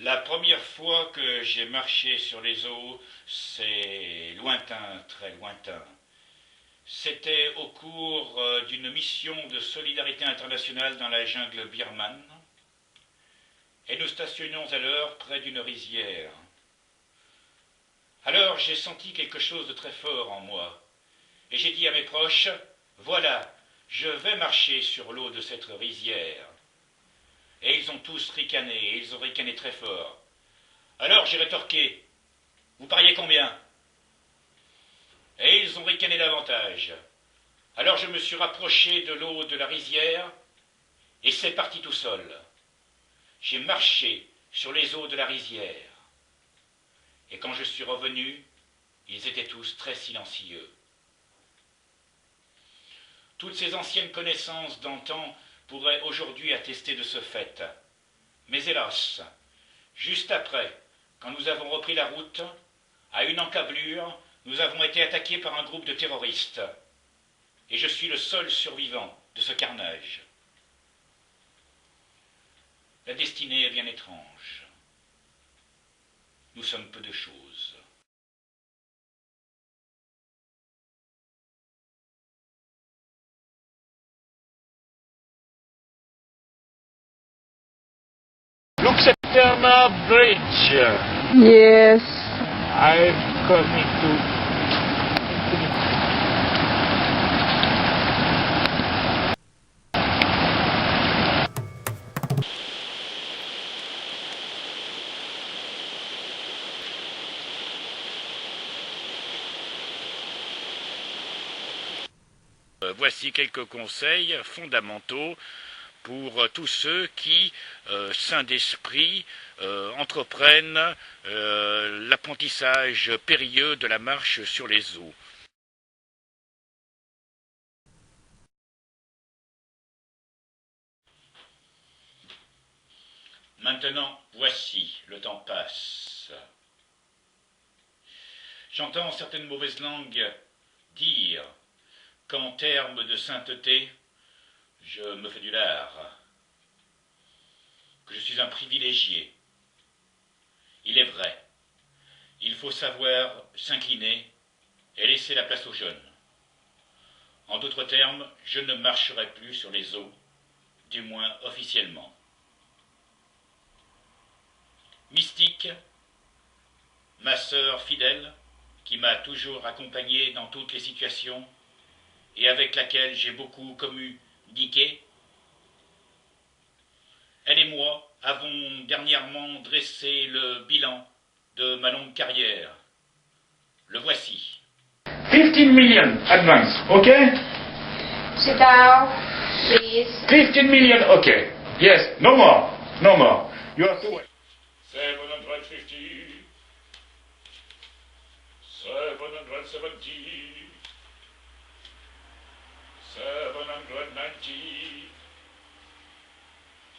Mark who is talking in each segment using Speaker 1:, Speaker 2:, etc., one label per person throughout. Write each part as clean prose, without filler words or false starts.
Speaker 1: La première fois que j'ai marché sur les eaux, c'est lointain, très lointain. C'était au cours d'une mission de solidarité internationale dans la jungle birmane, et nous stationnions alors près d'une rizière. Alors j'ai senti quelque chose de très fort en moi, et j'ai dit à mes proches, voilà, je vais marcher sur l'eau de cette rizière. Et ils ont tous ricané, et ils ont ricané très fort. Alors j'ai rétorqué, vous pariez combien? Et ils ont ricané davantage. Alors je me suis rapproché de l'eau de la rizière, et c'est parti tout seul. J'ai marché sur les eaux de la rizière. Et quand je suis revenu, ils étaient tous très silencieux. Toutes ces anciennes connaissances d'antan pourraient aujourd'hui attester de ce fait. Mais hélas, juste après, quand nous avons repris la route, à une encablure, nous avons été attaqués par un groupe de terroristes. Et je suis le seul survivant de ce carnage. La destinée est bien étrange. Nous sommes peu de choses.
Speaker 2: Look September Bridge.
Speaker 3: Yes.
Speaker 2: I'm coming to.
Speaker 1: Voici quelques conseils fondamentaux pour tous ceux qui, sains d'esprit, entreprennent l'apprentissage périlleux de la marche sur les eaux. Maintenant, voici, le temps passe. J'entends certaines mauvaises langues dire qu'en termes de sainteté, je me fais du lard, que je suis un privilégié. Il est vrai, il faut savoir s'incliner et laisser la place aux jeunes. En d'autres termes, je ne marcherai plus sur les eaux, du moins officiellement. Mystique, ma sœur fidèle, qui m'a toujours accompagné dans toutes les situations et avec laquelle j'ai beaucoup communiqué, elle et moi avons dernièrement dressé le bilan de ma longue carrière. Le voici.
Speaker 2: 15 million advance, okay?
Speaker 3: Sit down, please.
Speaker 2: 15 million, okay. Yes, no more, no more. You have to wait. 750, 770, 790,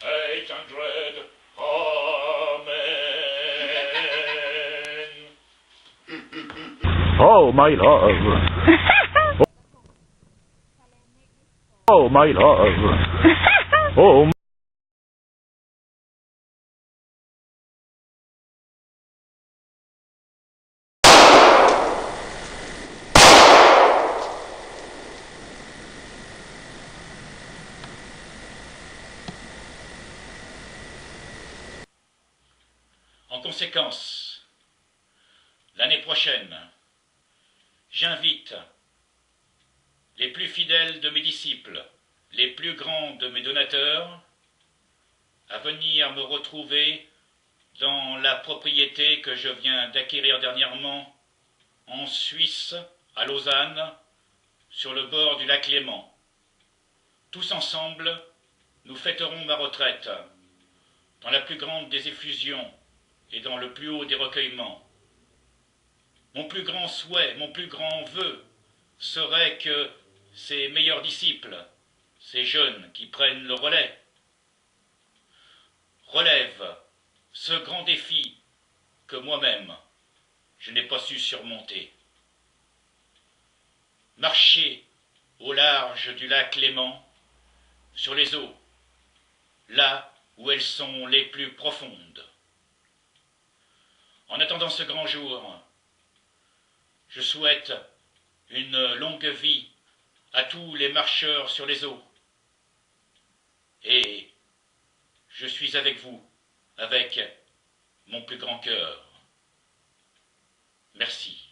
Speaker 2: 800, Amen.
Speaker 4: Oh, my love. Oh, my love. Oh,
Speaker 1: En conséquence, l'année prochaine, j'invite les plus fidèles de mes disciples, les plus grands de mes donateurs, à venir me retrouver dans la propriété que je viens d'acquérir dernièrement en Suisse, à Lausanne, sur le bord du lac Léman. Tous ensemble, nous fêterons ma retraite, dans la plus grande des effusions et dans le plus haut des recueillements. Mon plus grand souhait, mon plus grand vœu, serait que ces meilleurs disciples, ces jeunes qui prennent le relais, relèvent ce grand défi que moi-même, je n'ai pas su surmonter. Marcher au large du lac Léman, sur les eaux, là où elles sont les plus profondes. En attendant ce grand jour, je souhaite une longue vie à tous les marcheurs sur les eaux. Et je suis avec vous, avec mon plus grand cœur. Merci.